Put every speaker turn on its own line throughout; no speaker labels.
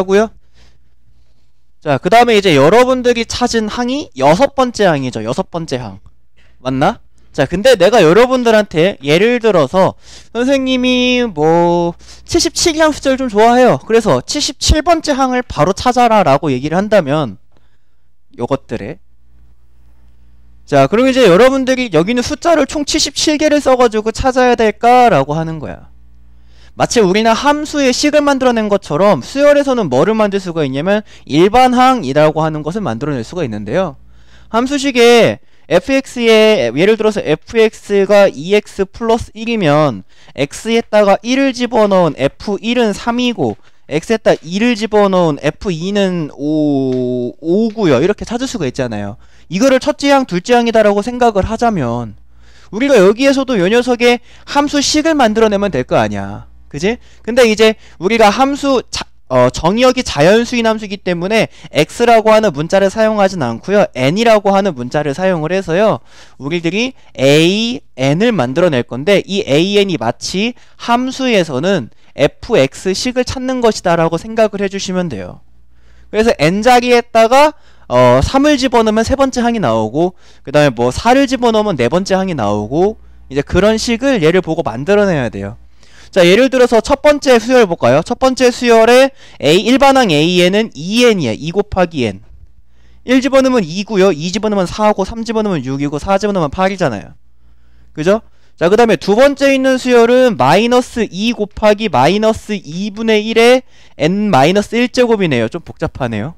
하고요. 자, 그 다음에 이제 여러분들이 찾은 항이 6번째 항이죠. 6번째 항. 맞나? 자, 근데 내가 여러분들한테 예를 들어서 선생님이 뭐 77항 숫자를 좀 좋아해요. 그래서 77번째 항을 바로 찾아라 라고 얘기를 한다면 요것들에 자, 그럼 이제 여러분들이 여기는 숫자를 총 77개를 써가지고 찾아야 될까라고 하는 거야. 마치 우리는 함수의 식을 만들어낸 것처럼 수열에서는 뭐를 만들 수가 있냐면 일반항이라고 하는 것을 만들어낼 수가 있는데요. 함수식에 fx에 예를 들어서 fx가 2x 플러스 1이면 x에다가 1을 집어넣은 f1은 3이고 x에다 2를 집어넣은 f2는 5고요. 이렇게 찾을 수가 있잖아요. 이거를 첫째 항, 둘째 항이다라고 생각을 하자면 우리가 여기에서도 요 녀석의 함수식을 만들어내면 될 거 아니야. 그지? 근데 이제 우리가 함수 정의역이 자연수인 함수이기 때문에 x라고 하는 문자를 사용하진 않고요. n이라고 하는 문자를 사용을 해서요. 우리들이 an을 만들어낼 건데 이 an이 마치 함수에서는 fx식을 찾는 것이다 라고 생각을 해주시면 돼요. 그래서 n자리에다가 3을 집어넣으면 세 번째 항이 나오고 그 다음에 뭐 4를 집어넣으면 네 번째 항이 나오고 이제 그런 식을 얘를 보고 만들어내야 돼요. 자, 예를 들어서 첫 번째 수열 볼까요? 첫 번째 수열에 일반항 AN은 2n이에요. 2 곱하기 n. 1 집어넣으면 2고요. 2 집어넣으면 4고 3 집어넣으면 6이고 4 집어넣으면 8이잖아요. 그죠? 자, 그 다음에 두 번째 있는 수열은 마이너스 2 곱하기 마이너스 2분의 1에 n-1제곱이네요. 좀 복잡하네요.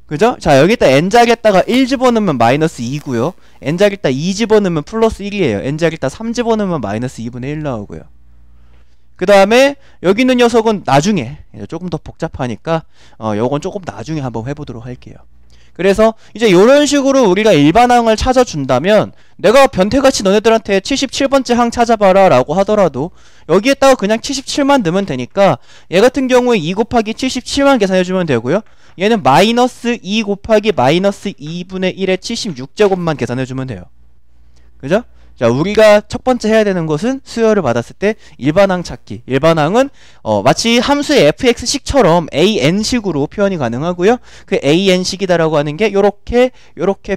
그죠? 자, 여기다 n자리에다가 1 집어넣으면 마이너스 2고요. n자리에다 2 집어넣으면 플러스 1이에요. n자리에다 3 집어넣으면 마이너스 2분의 1 나오고요. 그 다음에 여기 있는 녀석은 나중에 조금 더 복잡하니까 요건 조금 나중에 한번 해보도록 할게요. 그래서 이제 요런 식으로 우리가 일반항을 찾아준다면 내가 변태같이 너네들한테 77번째 항 찾아봐라 라고 하더라도 여기에다가 그냥 77만 넣으면 되니까 얘 같은 경우에 2 곱하기 77만 계산해주면 되고요. 얘는 마이너스 2 곱하기 마이너스 2분의 1의 76제곱만 계산해주면 돼요. 그죠? 자, 우리가 첫 번째 해야 되는 것은 수열을 받았을 때 일반항 찾기. 일반항은 마치 함수의 fx식처럼 an식으로 표현이 가능하고요. 그 an식이다라고 하는 게 요렇게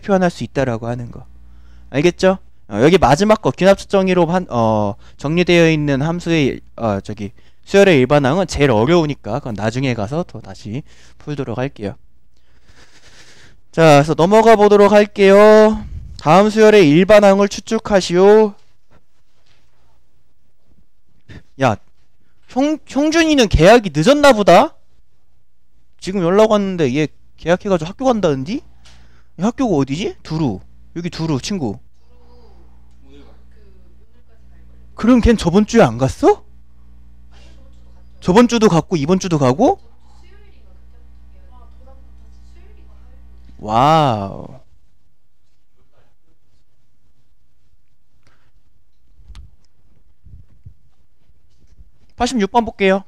표현할 수 있다라고 하는 거. 알겠죠? 여기 마지막 거 귀납적 정의로 정리되어 있는 함수의 수열의 일반항은 제일 어려우니까 그건 나중에 가서 더 다시 풀도록 할게요. 자, 그래서 넘어가 보도록 할게요. 다음 수열의 일반항을 추측하시오. 야, 형준이는 계약이 늦었나 보다? 지금 연락 왔는데 얘 계약해가지고 학교 간다는디? 학교가 어디지? 두루. 여기 두루 친구. 그럼 걘 저번 주에 안 갔어? 저번 주도 갔고 이번 주도 가고? 와우. 86번 볼게요.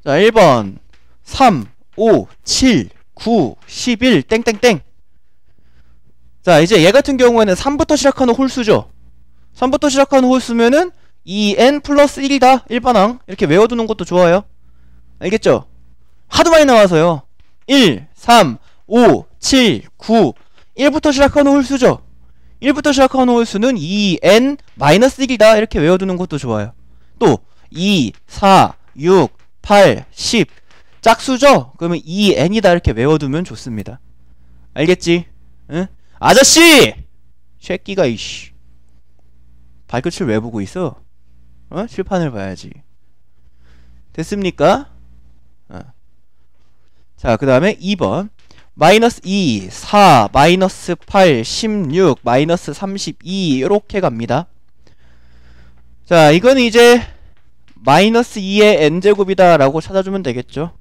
자, 1번 3, 5, 7, 9, 11 땡땡땡. 자, 이제 얘 같은 경우에는 3부터 시작하는 홀수죠. 3부터 시작하는 홀수면은 2n 플러스 1이다. 일반항. 이렇게 외워두는 것도 좋아요. 알겠죠? 하도 많이 나와서요. 1, 3, 5, 7, 9 1부터 시작하는 홀수죠. 1부터 시작하는 홀수는 2n-1이다. 이렇게 외워두는 것도 좋아요. 또 2, 4, 6, 8, 10 짝수죠? 그러면 2n이다. 이렇게 외워두면 좋습니다. 알겠지? 응? 아저씨! 새끼가 이씨 발끝을 왜 보고 있어? 칠판을 봐야지. 됐습니까? 자, 그 다음에 2번 마이너스 2, 4, 마이너스 8, 16, 마이너스 32 이렇게 갑니다. 자, 이거는 이제 마이너스 2의 n제곱이다 라고 찾아주면 되겠죠.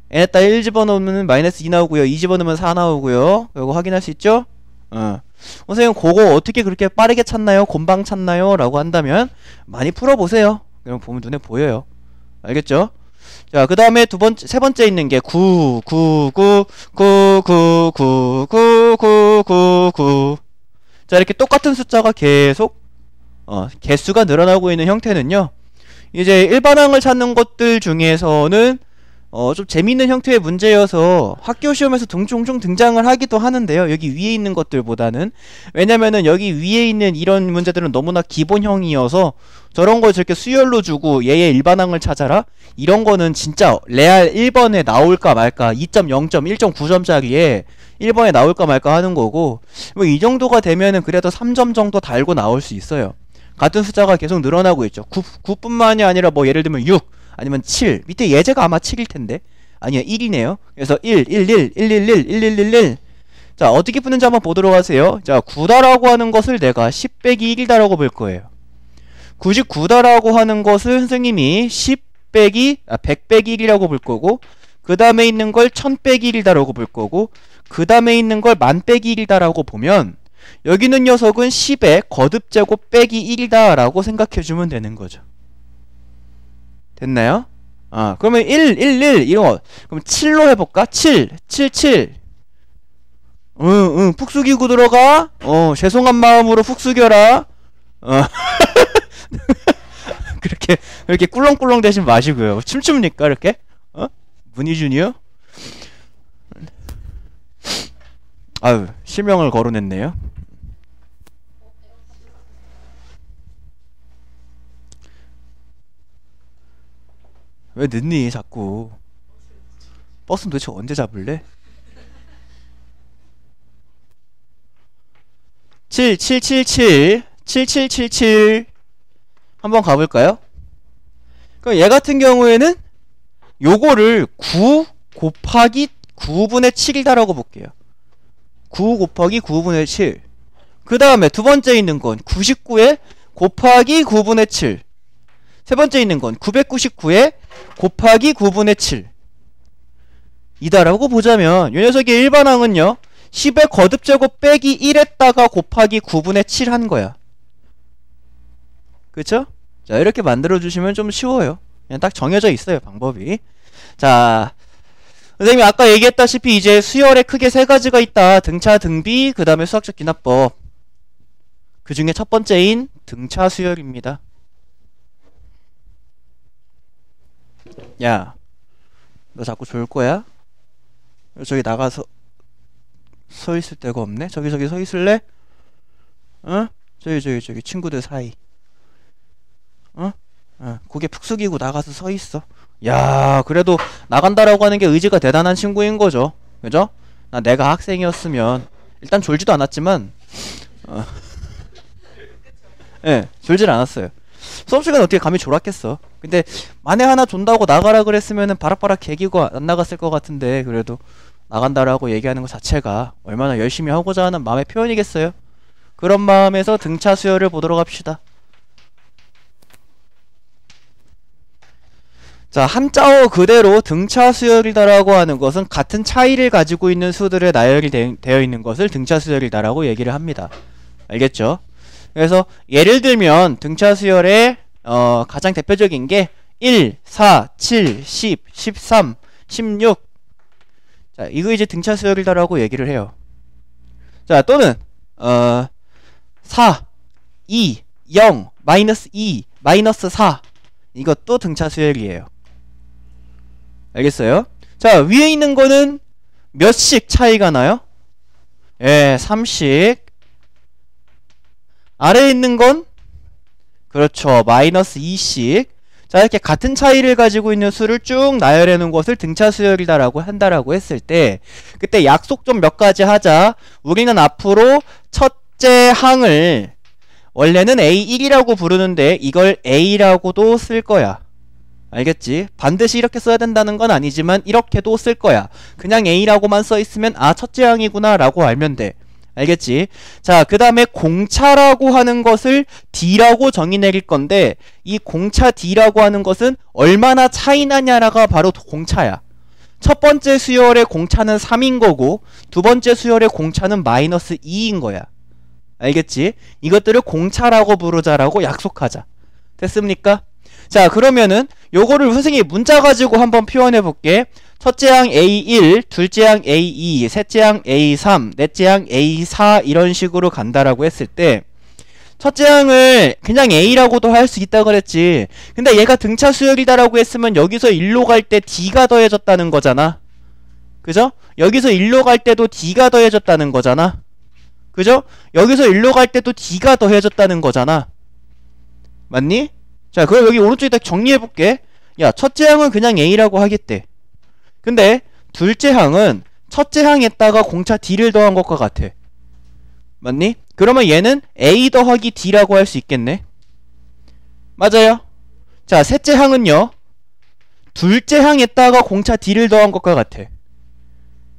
n에다 1 집어넣으면 마이너스 2 나오고요. 2 집어넣으면 4 나오고요. 이거 확인할 수 있죠? 선생님 그거 어떻게 그렇게 빠르게 찾나요? 곰방 찾나요? 라고 한다면 많이 풀어보세요. 그럼 보면 눈에 보여요. 알겠죠? 자, 그 다음에 세 번째 있는 게 9, 9, 9, 9, 9, 9, 9, 9, 9, 9. 자, 이렇게 똑같은 숫자가 계속, 개수가 늘어나고 있는 형태는요, 이제 일반항을 찾는 것들 중에서는 좀 재밌는 형태의 문제여서 학교 시험에서 종종 등장을 하기도 하는데요. 여기 위에 있는 것들보다는. 왜냐면은 여기 위에 있는 이런 문제들은 너무나 기본형이어서 저런 걸 저렇게 수열로 주고 얘의 일반항을 찾아라? 이런 거는 진짜 레알 1번에 나올까 말까 2.0점, 1.9점짜리에 1번에 나올까 말까 하는 거고, 뭐 이 정도가 되면은 그래도 3점 정도 달고 나올 수 있어요. 같은 숫자가 계속 늘어나고 있죠. 9뿐만이 아니라 뭐 예를 들면 6 아니면 7, 밑에 예제가 아마 7일 텐데 아니야 1이네요. 그래서 1, 1, 1, 1, 1, 1, 1, 1, 1, 1. 자, 어떻게 푸는지 한번 보도록 하세요. 자, 9다라고 하는 것을 내가 10 빼기 1이다라고 볼 거예요. 99다라고 하는 것을 선생님이 100 빼기 1이라고 볼 거고, 그 다음에 있는 걸 1000 빼기 1이다라고 볼 거고, 그 다음에 있는 걸 1000 빼기 1이다라고 보면 여기 있는 녀석은 10의 거듭제곱 빼기 1이다라고 생각해주면 되는 거죠. 됐나요? 그러면 1, 1, 1 이런 거. 그럼 7로 해볼까? 7, 7, 7. 푹 숙이고 들어가. 죄송한 마음으로 푹 숙여라. 그렇게 꿀렁꿀렁 대신 마시고요. 춤춥니까 이렇게? 문희준이요? 아유, 실명을 거론했네요. 왜 늦니 자꾸? 버스는 도대체 언제 잡을래? 7777 7777 한번 가볼까요? 그럼 얘 같은 경우에는 요거를 9 곱하기 9분의 7이다라고 볼게요. 9 곱하기 9분의 7. 그 다음에 두 번째 있는 건 99에 곱하기 9분의 7. 세 번째 있는 건 999에 곱하기 9분의 7 이다라고 보자면 이 녀석의 일반항은요 10의 거듭제곱 빼기 1에다가 곱하기 9분의 7 한 거야. 그쵸? 자, 이렇게 만들어주시면 좀 쉬워요. 그냥 딱 정해져 있어요, 방법이. 자, 선생님이 아까 얘기했다시피 이제 수열에 크게 세 가지가 있다. 등차, 등비, 그 다음에 수학적 기납법. 그 중에 첫 번째인 등차 수열입니다. 야, 너 자꾸 졸 거야? 저기 나가서 서 있을 데가 없네? 저기 서 있을래? 저기 친구들 사이. 고개 푹 숙이고 나가서 서 있어. 야, 그래도 나간다라고 하는 게 의지가 대단한 친구인 거죠. 그죠? 내가 학생이었으면 일단 졸지도 않았지만 예, 졸질 않았어요. 수업 시간에 어떻게 감히 졸았겠어. 근데 만에 하나 존다고 나가라 그랬으면은 바락바락 개기고 안 나갔을 것 같은데, 그래도 나간다라고 얘기하는 것 자체가 얼마나 열심히 하고자 하는 마음의 표현이겠어요. 그런 마음에서 등차 수열을 보도록 합시다. 자, 한자어 그대로 등차 수열이다라고 하는 것은 같은 차이를 가지고 있는 수들의 나열이 되어 있는 것을 등차 수열이다라고 얘기를 합니다. 알겠죠? 그래서 예를 들면 등차 수열의 가장 대표적인 게 1, 4, 7, 10, 13, 16. 자, 이거 이제 등차 수열이다라고 얘기를 해요. 자, 또는 4, 2, 0, 마이너스 2, 마이너스 4. 이것도 등차 수열이에요. 알겠어요? 자, 위에 있는 거는 몇씩 차이가 나요? 예, 3씩. 아래에 있는 건 그렇죠, 마이너스 2씩. 자, 이렇게 같은 차이를 가지고 있는 수를 쭉 나열해 놓은 것을 등차 수열이다라고 한다라고 했을 때, 그때 약속 좀 몇 가지 하자. 우리는 앞으로 첫째 항을 원래는 A1이라고 부르는데 이걸 A라고도 쓸 거야. 알겠지? 반드시 이렇게 써야 된다는 건 아니지만 이렇게도 쓸 거야. 그냥 A라고만 써 있으면 첫째 항이구나 라고 알면 돼. 알겠지? 자, 그 다음에 공차라고 하는 것을 D라고 정의 내릴 건데, 이 공차 D라고 하는 것은 얼마나 차이 나냐라가 바로 공차야. 첫 번째 수열의 공차는 3인 거고, 두 번째 수열의 공차는 마이너스 2인 거야. 알겠지? 이것들을 공차라고 부르자라고 약속하자. 됐습니까? 자, 그러면은 요거를 선생님이 문자 가지고 한번 표현해 볼게. 첫째 항 A1, 둘째 항 A2, 셋째 항 A3, 넷째 항 A4 이런 식으로 간다라고 했을 때, 첫째 항을 그냥 A라고도 할 수 있다 그랬지. 근데 얘가 등차 수열이다라고 했으면 여기서 1로 갈 때 D가 더해졌다는 거잖아. 그죠? 여기서 1로 갈 때도 D가 더해졌다는 거잖아. 그죠? 여기서 1로 갈 때도 D가 더해졌다는 거잖아. 맞니? 자, 그럼 여기 오른쪽에다 정리해볼게. 야, 첫째 항은 그냥 A라고 하겠대. 근데 둘째 항은 첫째 항에다가 공차 D를 더한 것과 같아. 맞니? 그러면 얘는 A 더하기 D라고 할 수 있겠네. 맞아요. 자, 셋째 항은요, 둘째 항에다가 공차 D를 더한 것과 같아.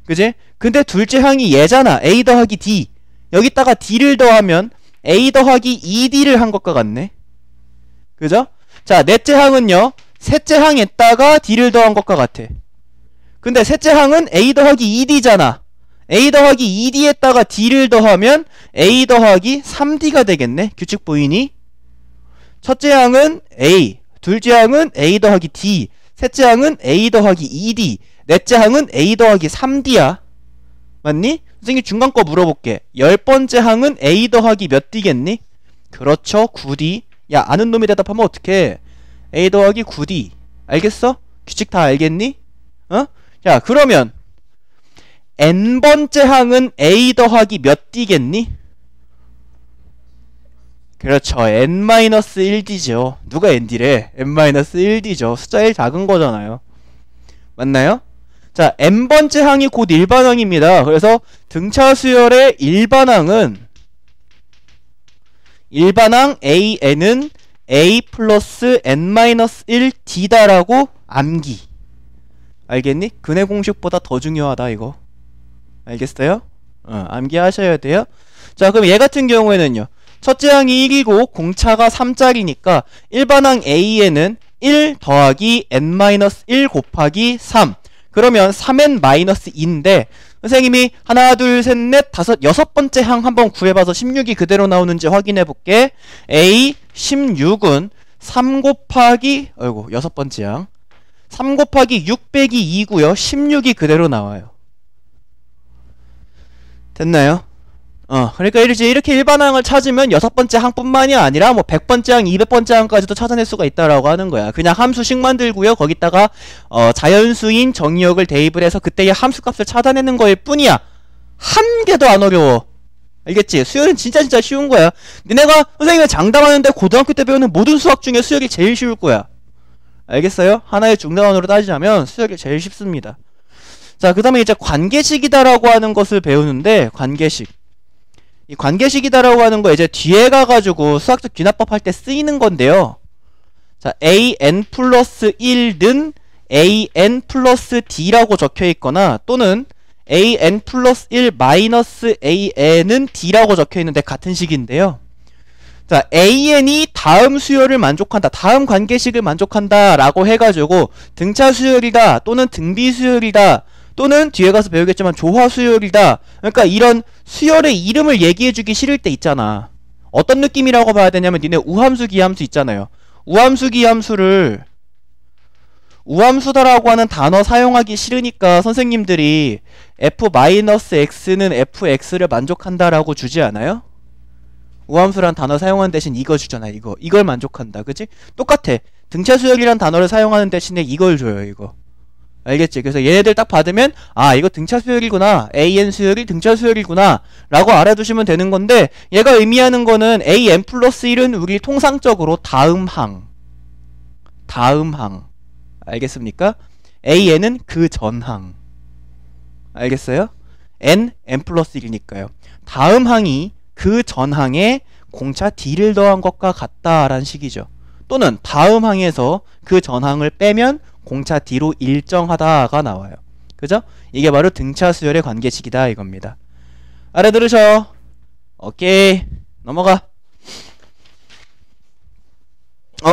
그지? 근데 둘째 항이 얘잖아. A 더하기 D. 여기다가 D를 더하면 A 더하기 2D를 한 것과 같네. 그죠? 자, 넷째 항은요, 셋째 항에다가 D를 더한 것과 같아. 근데 셋째 항은 A 더하기 2D잖아. A 더하기 2D에다가 D를 더하면 A 더하기 3D가 되겠네. 규칙 보이니? 첫째 항은 A, 둘째 항은 A 더하기 D, 셋째 항은 A 더하기 2D, 넷째 항은 A 더하기 3D야. 맞니? 선생님 중간 거 물어볼게. 10번째 항은 A 더하기 몇 D겠니? 그렇죠, 9D. 야, 아는 놈이 대답하면 어떡해. A 더하기 9D. 알겠어? 규칙 다 알겠니? 어? 자, 그러면 n번째 항은 A 더하기 몇 D겠니? 그렇죠, n-1D죠. 누가 nD래? n-1D죠. 숫자 1 작은 거잖아요. 맞나요? 자, n번째 항이 곧 일반항입니다. 그래서 등차 수열의 일반항은 일반항 AN은 A 플러스 n-1D다라고 암기. 알겠니? 근해 공식보다 더 중요하다 이거. 알겠어요? 암기하셔야 돼요. 자, 그럼 얘 같은 경우에는요, 첫째 항이 1이고 공차가 3짜리니까 일반항 A에는 1 더하기 n-1 곱하기 3. 그러면 3n-2인데 선생님이 하나 둘 셋 넷 다섯 여섯 번째 항 한번 구해봐서 16이 그대로 나오는지 확인해볼게. A 16은 3 곱하기 여섯 번째 항 3 곱하기 6 빼기 2고요 16이 그대로 나와요. 됐나요? 그러니까 이렇게 일반항을 찾으면 여섯 번째 항뿐만이 아니라 뭐 100번째 항, 200번째 항까지도 찾아낼 수가 있다라고 하는 거야. 그냥 함수식 만들고요. 거기다가 자연수인 정의역을 대입을 해서 그때의 함수값을 찾아내는 거일 뿐이야. 한 개도 안 어려워. 알겠지? 수열은 진짜 쉬운 거야. 니네가 선생님이 장담하는데 고등학교 때 배우는 모든 수학 중에 수열이 제일 쉬울 거야. 알겠어요? 하나의 중단원으로 따지자면 수열이 제일 쉽습니다. 자, 그 다음에 이제 관계식이다라고 하는 것을 배우는데, 관계식. 이 관계식이다라고 하는 거 이제 뒤에 가가지고 수학적 귀납법 할 때 쓰이는 건데요. 자, an 플러스 1는 an 플러스 d라고 적혀 있거나 또는 an 플러스 1 마이너스 an은 d라고 적혀 있는데 같은 식인데요. 자, an이 다음 수열을 만족한다, 다음 관계식을 만족한다 라고 해가지고 등차 수열이다 또는 등비 수열이다 또는 뒤에 가서 배우겠지만 조화 수열이다. 그러니까 이런 수열의 이름을 얘기해주기 싫을 때 있잖아. 어떤 느낌이라고 봐야 되냐면 니네 우함수 기함수 있잖아요. 우함수 기함수를 우함수다라고 하는 단어 사용하기 싫으니까 선생님들이 f-x는 fx를 만족한다라고 주지 않아요? 우함수란 단어 사용하는 대신 이거 주잖아. 이걸 만족한다. 그치? 똑같아. 등차 수열이란 단어를 사용하는 대신에 이걸 줘요. 이거. 알겠지? 그래서 얘네들 딱 받으면 아, 이거 등차 수열이구나, an 수열이 등차 수열이구나 라고 알아두시면 되는 건데, 얘가 의미하는 거는 an 플러스 1은 우리 통상적으로 다음 항 알겠습니까? an은 그 전항. 알겠어요? n 플러스 1이니까요 다음 항이 그 전항에 공차 d를 더한 것과 같다라는 식이죠. 또는 다음 항에서 그 전항을 빼면 공차 D로 일정하다가 나와요. 그죠? 이게 바로 등차 수열의 관계식이다 이겁니다. 알아들으셔? 오케이, 넘어가.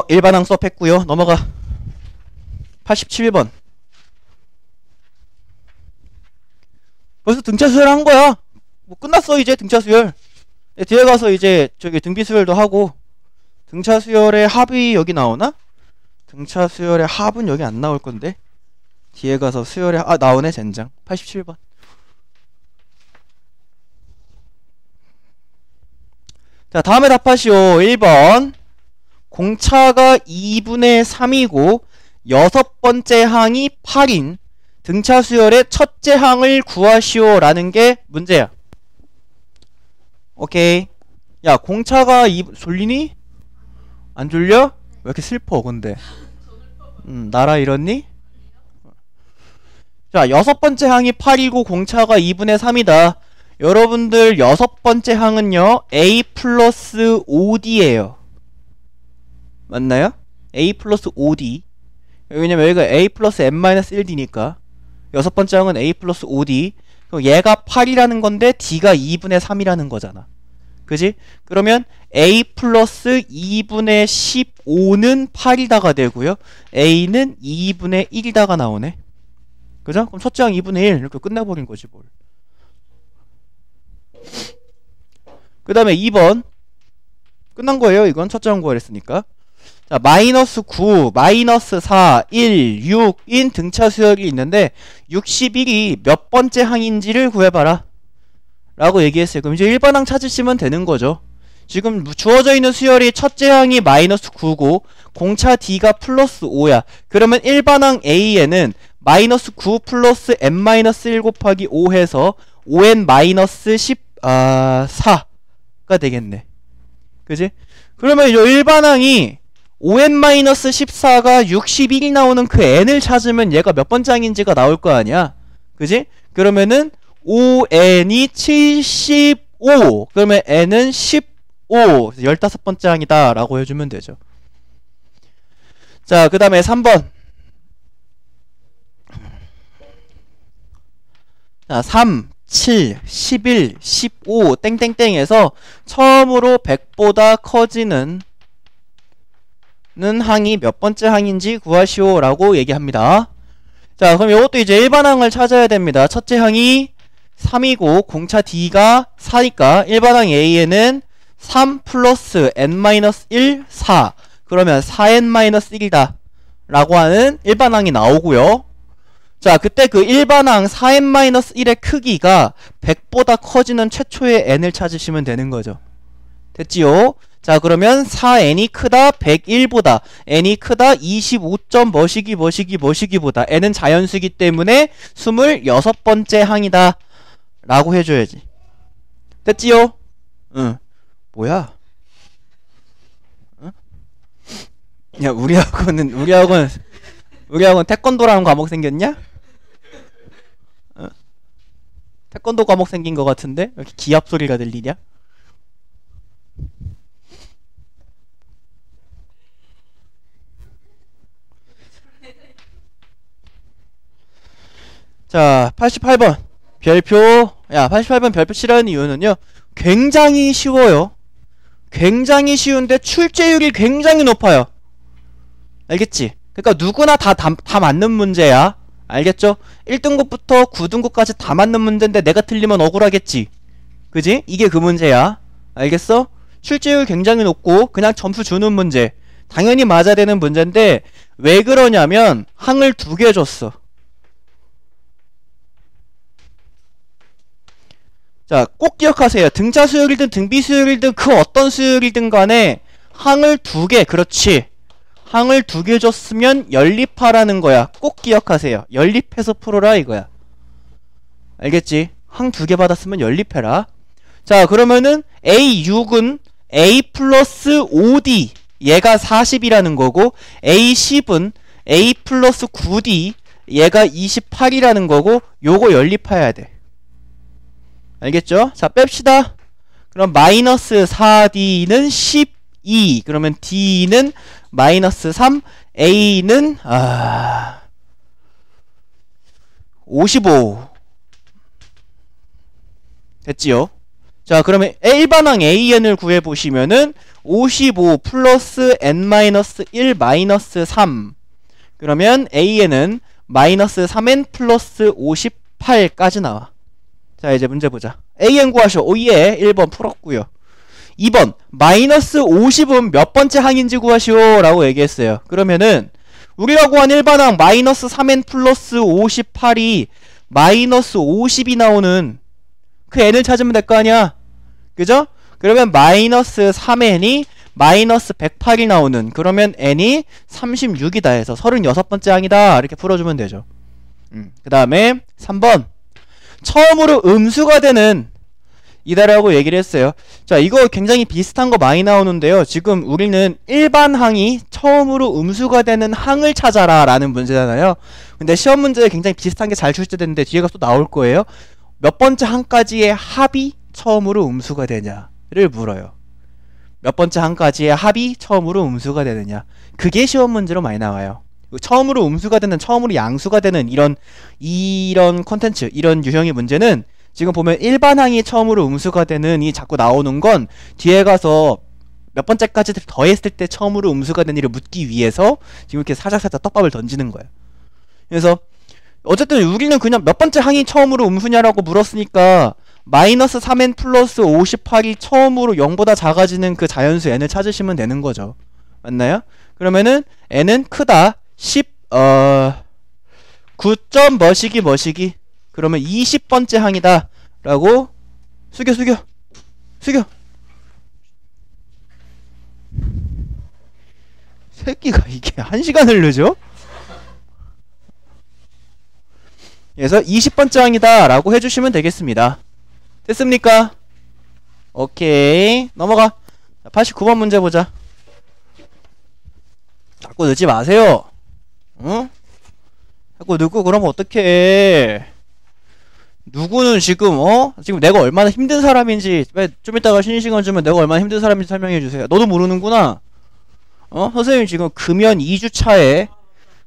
일반항 수업했고요. 넘어가. 87번. 벌써 등차 수열 한 거야. 뭐 끝났어 이제 등차 수열. 뒤에 가서 이제 저기 등비 수열도 하고. 등차 수열의 합이 여기 나오나? 등차 수열의 합은 여기 안 나올 건데. 뒤에 가서 수열의 나오네 젠장. 87번. 자, 다음에 답하시오. 1번. 공차가 2분의 3이고 여섯 번째 항이 8인 등차 수열의 첫째 항을 구하시오 라는 게 문제야. 오케이. 야, 공차가 졸리니? 안 졸려? 왜 이렇게 슬퍼 근데? 나라 이렇니? 자, 여섯 번째 항이 8이고 공차가 2분의 3이다. 여러분들 여섯 번째 항은요 A 플러스 5D예요. 맞나요? A 플러스 5D. 왜냐면 여기가 A 플러스 n-1D니까 여섯 번째 항은 A 플러스 5D. 그럼 얘가 8이라는 건데 D가 2분의 3이라는 거잖아. 그지? 그러면 A 플러스 2분의 15는 8이다가 되고요. A는 2분의 1이다가 나오네. 그죠? 그럼 첫째 항 2분의 1 이렇게 끝나버린 거지 뭘. 그 다음에 2번 끝난 거예요. 이건 첫째 항 구하랬으니까. 자, 마이너스 9, 마이너스 4, 1, 6인 등차 수열이 있는데 61이 몇 번째 항인지를 구해봐라 라고 얘기했어요. 그럼 이제 일반항 찾으시면 되는 거죠. 지금 주어져 있는 수열이 첫째 항이 마이너스 9고 공차 D가 플러스 5야. 그러면 일반항 A에는 마이너스 9 플러스 n-1 곱하기 5 해서 5n 마이너스 14가 되겠네. 그지? 그러면 이 일반항이 5n-14가 61이 나오는 그 n을 찾으면 얘가 몇 번째 항인지가 나올 거 아니야. 그지? 그러면은 5n이 75 그러면 n은 15 15번째 항이다 라고 해주면 되죠. 자, 그 다음에 3번. 자, 3, 7, 11, 15 땡땡땡에서 처음으로 100보다 커지는 항이 몇 번째 항인지 구하시오 라고 얘기합니다. 자, 그럼 이것도 이제 일반항을 찾아야 됩니다. 첫째 항이 3이고 공차 D가 4니까 일반항 A에는 3 플러스 n-1 4 그러면 4n-1이다 라고 하는 일반항이 나오고요. 자, 그때 그 일반항 4n-1의 크기가 100보다 커지는 최초의 n을 찾으시면 되는 거죠. 됐지요? 자, 그러면 4n이 크다 101보다 n이 크다 25. 뭐시기보다 n은 자연수이기 때문에 26번째 항이다 라고 해줘야지. 됐지요? 응. 뭐야? 응? 야, 우리 학원 태권도라는 과목 생겼냐? 응? 태권도 과목 생긴 것 같은데? 왜 이렇게 기합 소리가 들리냐? 자, 88번 별표. 야, 88번 별표 치라는 이유는요 굉장히 쉬워요. 굉장히 쉬운데 출제율이 굉장히 높아요. 알겠지? 그러니까 누구나 다 맞는 문제야. 알겠죠? 1등급부터 9등급까지 다 맞는 문제인데 내가 틀리면 억울하겠지. 그지? 이게 그 문제야. 알겠어? 출제율 굉장히 높고 그냥 점수 주는 문제. 당연히 맞아야 되는 문제인데 왜 그러냐면 항을 2개 줬어. 자, 꼭 기억하세요. 등차 수열이든 등비 수열이든 그 어떤 수열이든 간에 항을 2개, 그렇지. 항을 2개 줬으면 연립하라는 거야. 꼭 기억하세요. 연립해서 풀어라 이거야. 알겠지? 항 2개 받았으면 연립해라. 자, 그러면은 A6은 A 플러스 5D 얘가 40이라는 거고 A10은 A 플러스 9D 얘가 28이라는 거고 요거 연립해야 돼. 알겠죠? 자, 뺍시다. 그럼 마이너스 4D는 12 그러면 D는 마이너스 3 A는 55 됐지요? 자, 그러면 일반항 AN을 구해보시면은 55 플러스 n-1 마이너스 3 그러면 AN은 마이너스 3n 플러스 58까지 나와. 자, 이제 문제 보자. AN 구하셔. 오예. 1번 풀었고요. 2번 마이너스 50은 몇 번째 항인지 구하시오 라고 얘기했어요. 그러면은 우리가 구한 일반항 마이너스 3n 플러스 58이 마이너스 50이 나오는 그 n을 찾으면 될 거 아니야. 그죠? 그러면 마이너스 3n이 마이너스 108이 나오는, 그러면 n이 36이다 해서 36번째 항이다 이렇게 풀어주면 되죠. 그 다음에 3번 처음으로 음수가 되는 이다라고 얘기를 했어요. 자, 이거 굉장히 비슷한 거 많이 나오는데요. 지금 우리는 일반 항이 처음으로 음수가 되는 항을 찾아라 라는 문제잖아요. 근데 시험 문제에 굉장히 비슷한 게 잘 출제되는데 뒤에가 또 나올 거예요. 몇 번째 항까지의 합이 처음으로 음수가 되냐를 물어요. 몇 번째 항까지의 합이 처음으로 음수가 되느냐. 그게 시험 문제로 많이 나와요. 처음으로 음수가 되는, 처음으로 양수가 되는 이런 콘텐츠, 이런 유형의 문제는 지금 보면 일반항이 처음으로 음수가 되는 이 자꾸 나오는 건 뒤에 가서 몇 번째까지 더했을 때 처음으로 음수가 되는 일을 묻기 위해서 지금 이렇게 살짝살짝 떡밥을 던지는 거예요. 그래서 어쨌든 우리는 그냥 몇 번째 항이 처음으로 음수냐라고 물었으니까 마이너스 3n 플러스 58이 처음으로 0보다 작아지는 그 자연수 n을 찾으시면 되는 거죠. 맞나요? 그러면은 n은 크다 9점 뭐시기 그러면 20번째 항이다 라고 숙여 새끼가 이게 1시간을 늦어? 그래서 20번째 항이다 라고 해주시면 되겠습니다. 됐습니까? 오케이, 넘어가. 89번 문제 보자. 자꾸 늦지 마세요. 응? 자꾸 늦고 그러면 어떡해. 누구는 지금 지금 내가 얼마나 힘든 사람인지, 좀 이따가 쉬는 시간 주면 내가 얼마나 힘든 사람인지 설명해주세요. 너도 모르는구나. 선생님 지금 금연 2주차에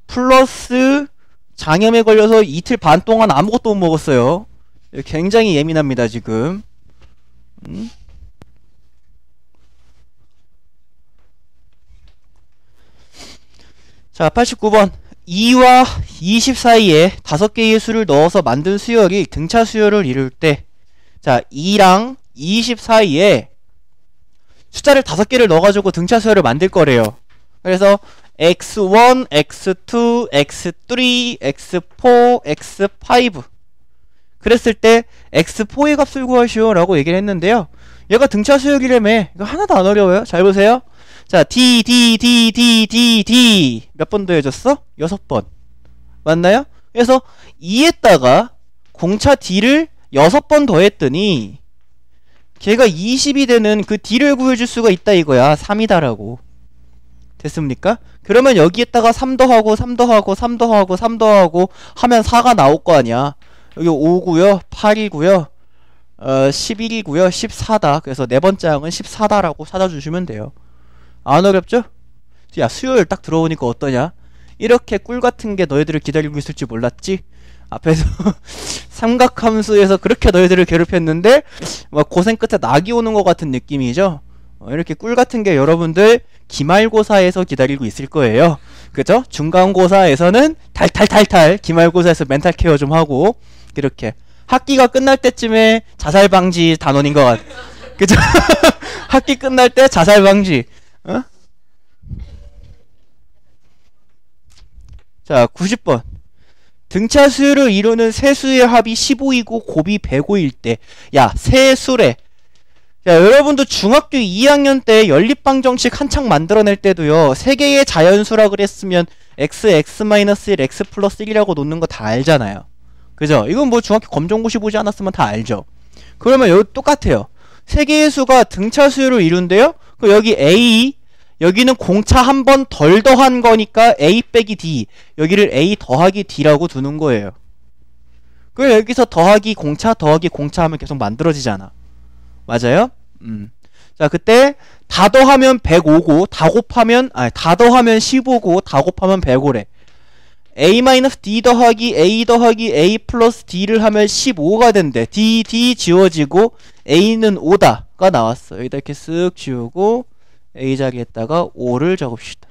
플러스 장염에 걸려서 이틀 반 동안 아무것도 못 먹었어요. 굉장히 예민합니다 지금. 자, 89번 2와 20 사이에 5개의 수를 넣어서 만든 수열이 등차 수열을 이룰 때, 자 2랑 20 사이에 숫자를 5개를 넣어가지고 등차 수열을 만들 거래요. 그래서 x1, x2, x3, x4, x5 그랬을 때 x4의 값을 구하시오 라고 얘기를 했는데요. 얘가 등차 수열이라며. 이거 하나도 안 어려워요. 잘 보세요. 자, D 몇 번 더해줬어? 6번. 맞나요? 그래서 2에다가 공차 D를 6번 더했더니 걔가 20이 되는 그 D를 구해줄 수가 있다 이거야. 3이다라고. 됐습니까? 그러면 여기에다가 3 더하고 3 더하고 3 더하고 3 더하고 하면 4가 나올 거 아니야. 여기 5구요, 8이구요, 11이구요, 14다. 그래서 네 번째 항은 14다라고 찾아주시면 돼요. 안 어렵죠? 야, 수요일 딱 들어오니까 어떠냐? 이렇게 꿀같은 게 너희들을 기다리고 있을 줄 몰랐지? 앞에서 삼각함수에서 그렇게 너희들을 괴롭혔는데 막 고생 끝에 낙이 오는 것 같은 느낌이죠? 이렇게 꿀같은 게 여러분들 기말고사에서 기다리고 있을 거예요. 그죠? 중간고사에서는 탈탈탈탈, 기말고사에서 멘탈 케어 좀 하고, 이렇게 학기가 끝날 때쯤에 자살 방지 단원인 것 같. 그죠? 학기 끝날 때 자살 방지. 자, 90번. 등차 수열을 이루는 세 수의 합이 15이고 곱이 105일 때. 야, 세 수래. 야, 여러분도 중학교 2학년 때 연립방정식 한창 만들어낼 때도요, 세 개의 자연수라 그랬으면 x, x-1, x 플러스 1이라고 놓는 거 다 알잖아요. 그죠? 이건 뭐 중학교 검정고시 보지 않았으면 다 알죠. 그러면 여기 똑같아요. 세 개의 수가 등차 수열을 이룬대요? 그럼 여기 a, 여기는 공차 한 번 덜 더한 거니까 a 빼기 d, 여기를 a 더하기 d라고 두는 거예요. 그럼 여기서 더하기 공차 하면 계속 만들어지잖아. 맞아요? 자, 그때 다 더하면 105고 다 곱하면 다 더하면 15고 다 곱하면 105래. a-d 더하기 a 플러스 d를 하면 15가 된대. d 지워지고 a는 5다가 나왔어. 여기다 이렇게 쓱 지우고 a 자리에다가 5를 적읍시다.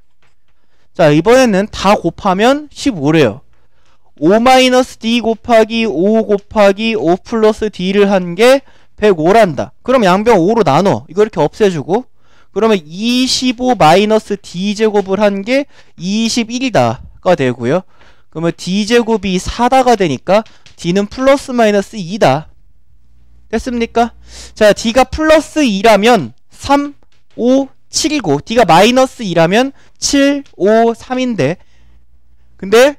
자, 이번에는 다 곱하면 15래요. 5-d 곱하기 5 곱하기 5 플러스 d를 한 게 105란다. 그럼 양변 5로 나눠. 이거 이렇게 없애주고, 그러면 25-d 제곱을 한 게 21이다가 되고요. 그러면 d 제곱이 4다가 되니까 d는 플러스 마이너스 2다. 됐습니까? 자, D가 플러스 2라면 3, 5, 7이고 D가 마이너스 2라면 7, 5, 3인데 근데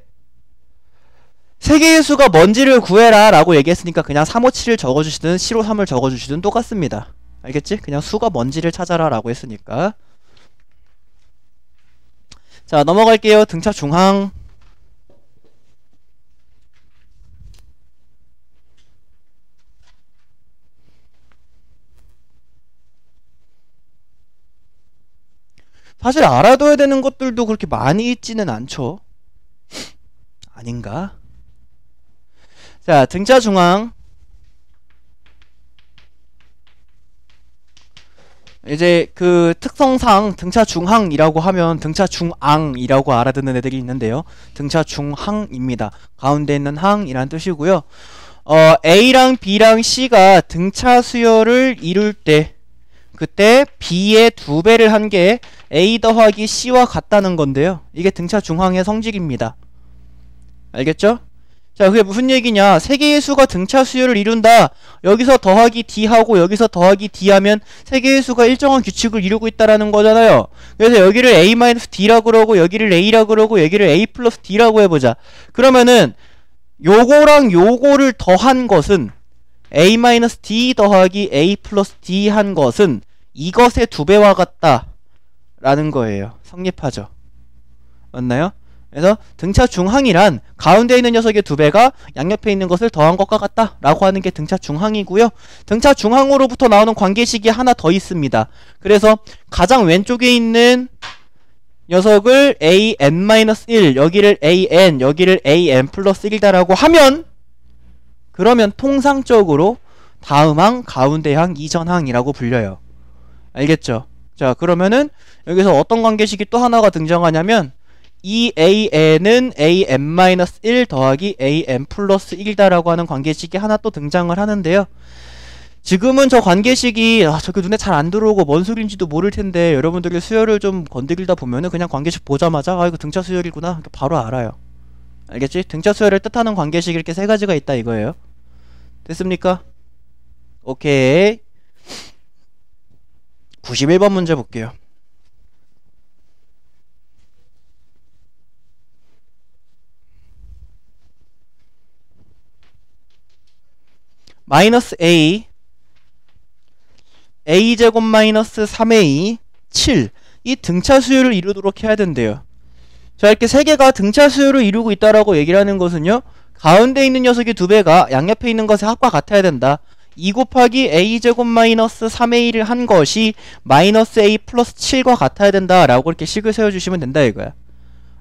세 개의 수가 뭔지를 구해라 라고 얘기했으니까 그냥 3, 5, 7을 적어주시든 7, 5, 3을 적어주시든 똑같습니다. 알겠지? 그냥 수가 뭔지를 찾아라 라고 했으니까. 자, 넘어갈게요. 등차 중항. 사실 알아둬야 되는 것들도 그렇게 많이 있지는 않죠. 아닌가? 자, 등차 중앙. 이제 그 특성상 등차 중항이라고 하면 등차 중앙이라고 알아듣는 애들이 있는데요. 등차 중항입니다. 가운데 있는 항이란 뜻이고요. A랑 B랑 C가 등차 수열을 이룰 때 그때 B의 2배를 한 게 A 더하기 C와 같다는 건데요. 이게 등차 중항의 성질입니다. 알겠죠? 자, 그게 무슨 얘기냐? 세 개의 수가 등차 수열을 이룬다. 여기서 더하기 D하고 여기서 더하기 D하면 세 개의 수가 일정한 규칙을 이루고 있다라는 거잖아요. 그래서 여기를 A-D라고 그러고 여기를 A라고 그러고 여기를 A 플러스 D라고 해보자. 그러면은 요거랑 요거를 더한 것은 A-D 더하기 A 플러스 D 한 것은 이것의 2배와 같다 라는 거예요. 성립하죠. 맞나요? 그래서 등차 중항이란 가운데 있는 녀석의 2배가 양옆에 있는 것을 더한 것과 같다 라고 하는 게 등차 중항이고요. 등차 중항으로부터 나오는 관계식이 하나 더 있습니다. 그래서 가장 왼쪽에 있는 녀석을 an-1 여기를 an 여기를 an 플러스 1이다 라고 하면 그러면 통상적으로 다음항, 가운데항, 이전항이라고 불려요. 알겠죠? 자, 그러면은 여기서 어떤 관계식이 또 하나가 등장하냐면 이 an은 an-1 더하기 an 플러스 1이다 라고 하는 관계식이 하나 또 등장을 하는데요. 지금은 저 관계식이 저게 눈에 잘 안 들어오고 뭔 소리인지도 모를 텐데 여러분들이 수열을 좀 건드리다 보면은 그냥 관계식 보자마자 이거 등차 수열이구나 바로 알아요. 알겠지? 등차 수열을 뜻하는 관계식이 이렇게 3가지가 있다 이거예요. 됐습니까? 오케이. 91번 문제 볼게요. 마이너스 A A제곱 마이너스 3A 7 이 등차 수열을 이루도록 해야 된대요. 자, 이렇게 3개가 등차 수열을 이루고 있다라고 얘기를 하는 것은요, 가운데 있는 녀석의 2배가 양옆에 있는 것의 합과 같아야 된다. 2 곱하기 A제곱 마이너스 3A를 한 것이 마이너스 A 플러스 7과 같아야 된다 라고 이렇게 식을 세워주시면 된다 이거야.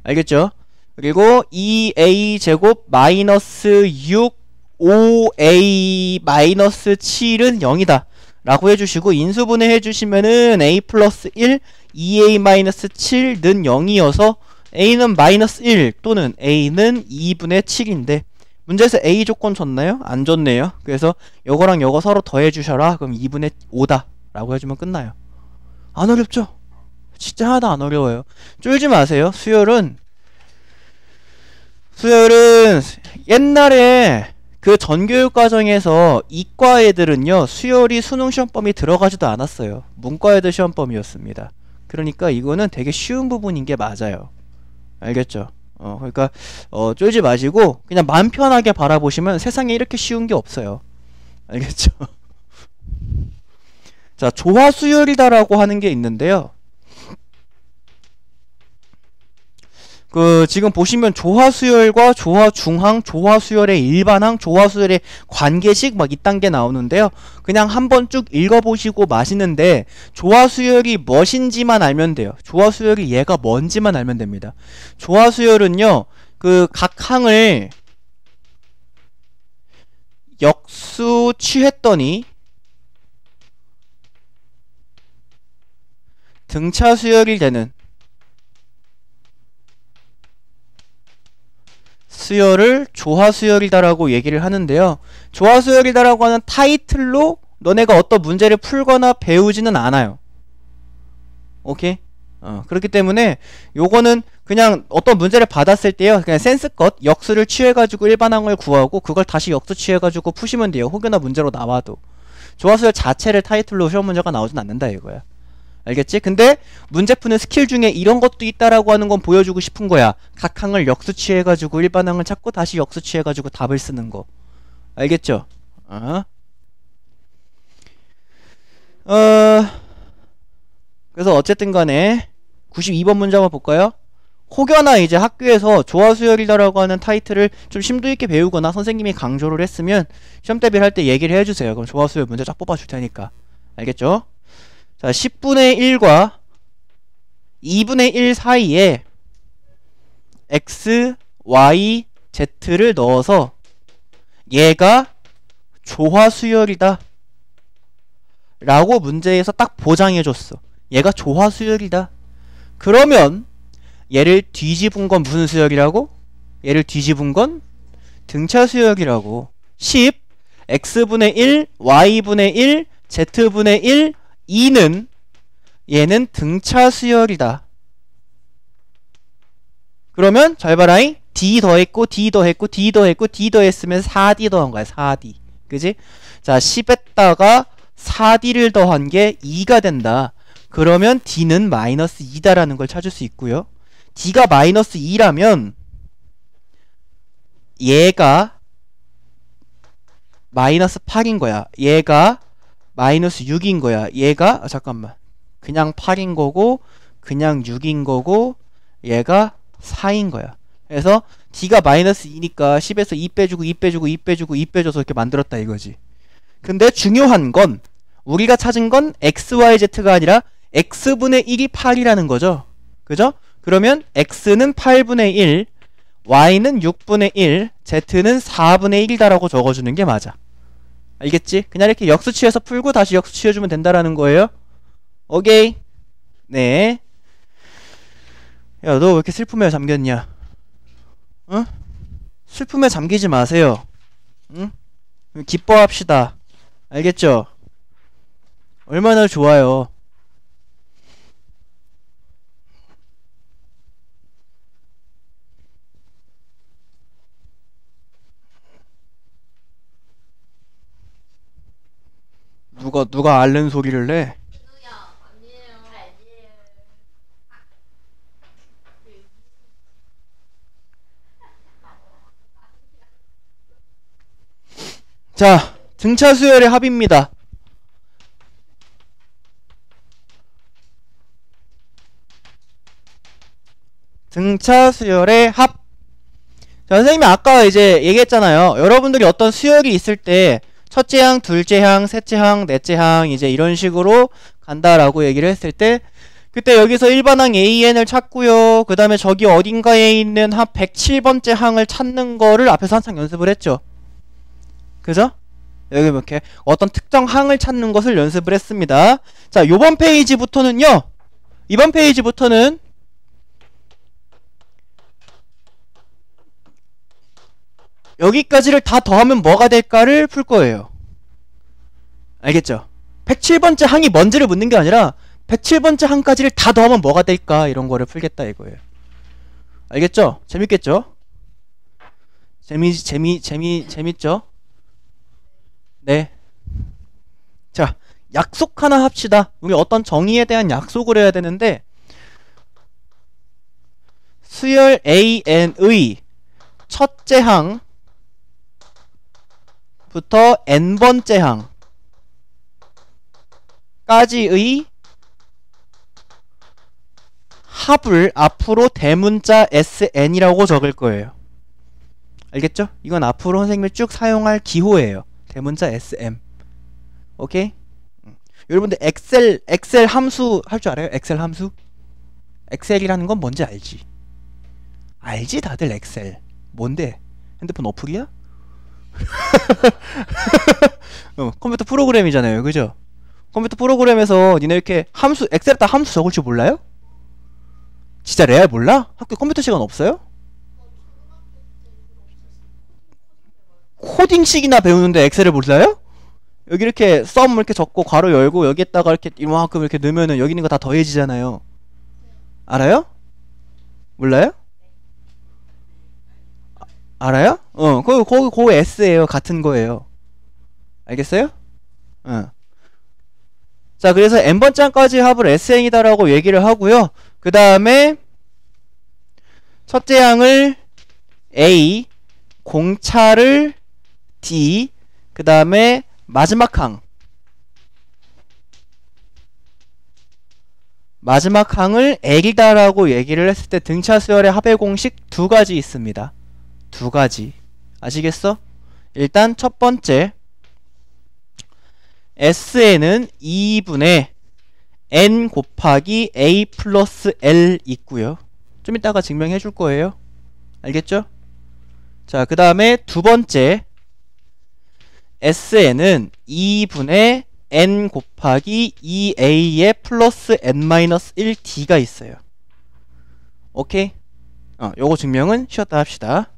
알겠죠? 그리고 2A제곱 마이너스 6 5A 마이너스 7은 0이다 라고 해주시고 인수분해 해주시면은 A 플러스 1 2A 마이너스 7는 0이어서 A는 마이너스 1 또는 A는 2분의 7인데 문제에서 A 조건 줬나요? 안 줬네요. 그래서 요거랑 요거 서로 더해주셔라. 그럼 2분의 5다 라고 해주면 끝나요. 안 어렵죠? 진짜 하나도 안 어려워요. 쫄지 마세요. 수열은 옛날에 그 전교육 과정에서 이과 애들은요 수열이 수능 시험범위 들어가지도 않았어요. 문과 애들 시험범위였습니다. 그러니까 이거는 되게 쉬운 부분인 게 맞아요. 알겠죠? 그러니까 쫄지 마시고 그냥 마음 편하게 바라보시면 세상에 이렇게 쉬운 게 없어요. 알겠죠? 자, 조화수열이다라고 하는 게 있는데요. 지금 보시면 조화수열과 조화중항, 조화수열의 일반항, 조화수열의 관계식 막 이딴 게 나오는데요. 그냥 한번 쭉 읽어보시고 마시는데 조화수열이 무엇인지만 알면 돼요. 조화수열이 얘가 뭔지만 알면 됩니다. 조화수열은요, 각 항을 역수 취했더니 등차 수열이 되는 수열을 조화수열이다라고 얘기를 하는데요. 조화수열이다라고 하는 타이틀로 너네가 어떤 문제를 풀거나 배우지는 않아요. 오케이? 그렇기 때문에 요거는 그냥 어떤 문제를 받았을 때요, 그냥 센스껏 역수를 취해가지고 일반항을 구하고 그걸 다시 역수 취해가지고 푸시면 돼요. 혹여나 문제로 나와도. 조화수열 자체를 타이틀로 시험 문제가 나오진 않는다 이거야. 알겠지? 근데 문제 푸는 스킬 중에 이런 것도 있다라고 하는 건 보여주고 싶은 거야. 각 항을 역수취해가지고 일반항을 찾고 다시 역수취해가지고 답을 쓰는 거. 알겠죠? 그래서 어쨌든 간에 92번 문제 한번 볼까요? 혹여나 이제 학교에서 조화수열이다라고 하는 타이틀을 좀 심도 있게 배우거나 선생님이 강조를 했으면 시험 대비를 할 때 얘기를 해주세요. 그럼 조화수열 문제 쫙 뽑아줄 테니까. 알겠죠? 자, 10분의 1과 2분의 1 사이에 x, y, z를 넣어서 얘가 조화수열이다 라고 문제에서 딱 보장해줬어. 얘가 조화수열이다. 그러면 얘를 뒤집은 건 무슨 수열이라고? 얘를 뒤집은 건 등차수열이라고. 10 x분의 1 y분의 1 z분의 1 2는 얘는 등차수열이다. 그러면 잘 봐라잉. d 더했고 d 더했고 d 더했고 d 더했으면 4d 더한 거야. 4d. 그지? 자, 10에다가 4d를 더한 게 2가 된다. 그러면 d는 마이너스 2다라는 걸 찾을 수 있고요. d가 마이너스 2라면 얘가 마이너스 8인 거야. 얘가 마이너스 6인 거야. 얘가 잠깐만. 그냥 8인 거고 그냥 6인 거고 얘가 4인 거야. 그래서 d가 마이너스 2니까 10에서 2 빼주고 2 빼주고 2 빼주고 2 빼줘서 이렇게 만들었다 이거지. 근데 중요한 건 우리가 찾은 건 xyz가 아니라 x분의 1이 8이라는 거죠. 그죠? 그러면 x는 8분의 1, y는 6분의 1, z는 4분의 1이다라고 적어주는 게 맞아. 알겠지? 그냥 이렇게 역수취해서 풀고 다시 역수취해주면 된다라는 거예요. 오케이. 네. 야, 너 왜 이렇게 슬픔에 잠겼냐? 응? 슬픔에 잠기지 마세요. 응? 기뻐합시다. 알겠죠? 얼마나 좋아요. 누가 앓는 소리를 내? 자, 등차 수열의 합입니다. 등차 수열의 합. 자, 선생님이 아까 이제 얘기했잖아요. 여러분들이 어떤 수열이 있을 때 첫째 항, 둘째 항, 셋째 항, 넷째 항 이제 이런 식으로 간다라고 얘기를 했을 때 그때 여기서 일반항 AN을 찾고요. 그 다음에 저기 어딘가에 있는 한 107번째 항을 찾는 거를 앞에서 한창 연습을 했죠. 그죠? 여기 이렇게 어떤 특정 항을 찾는 것을 연습을 했습니다. 자, 요번 페이지부터는요. 이번 페이지부터는 여기까지를 다 더하면 뭐가 될까를 풀 거예요. 알겠죠? 107번째 항이 뭔지를 묻는 게 아니라 107번째 항까지를 다 더하면 뭐가 될까 이런 거를 풀겠다 이거예요. 알겠죠? 재밌겠죠? 재밌죠? 네. 자, 약속 하나 합시다. 우리 어떤 정의에 대한 약속을 해야 되는데 수열 AN의 첫째 항부터 n번째 항까지의 합을 앞으로 대문자 SN이라고 적을 거예요. 알겠죠? 이건 앞으로 선생님이 쭉 사용할 기호예요. 대문자 SM. 오케이? 여러분들 엑셀 함수 할 줄 알아요? 엑셀 함수? 엑셀이라는 건 뭔지 알지? 알지 다들 엑셀. 뭔데? 핸드폰 어플이야? 컴퓨터 프로그램이잖아요. 그죠? 컴퓨터 프로그램에서 니네 이렇게 함수 엑셀에다 함수 적을 줄 몰라요? 진짜 레알 몰라? 학교 컴퓨터 시간 없어요? 코딩식이나 배우는데 엑셀을 몰라요? 여기 이렇게 썸 이렇게 적고 괄호 열고 여기에다가 이렇게 이만큼 이렇게 넣으면은 여기 있는 거 다 더해지잖아요. 알아요? 몰라요? 알아요? 거기 S예요. 같은 거예요. 알겠어요? 응. 자, 그래서 n번째항까지 합을 SN이다라고 얘기를 하고요. 그 다음에 첫째 항을 A, 공차를 D, 그 다음에 마지막 항을 L이다라고 얘기를 했을 때 등차 수열의 합의 공식 두 가지 있습니다. 두 가지. 아시겠어? 일단 첫 번째, SN은 2분의 N 곱하기 A 플러스 L 있고요. 좀 이따가 증명해 줄 거예요. 알겠죠? 자, 그 다음에 두 번째, SN은 2분의 N 곱하기 2A의 플러스 N-1D가 있어요. 오케이? 요거 증명은 쉬었다 합시다.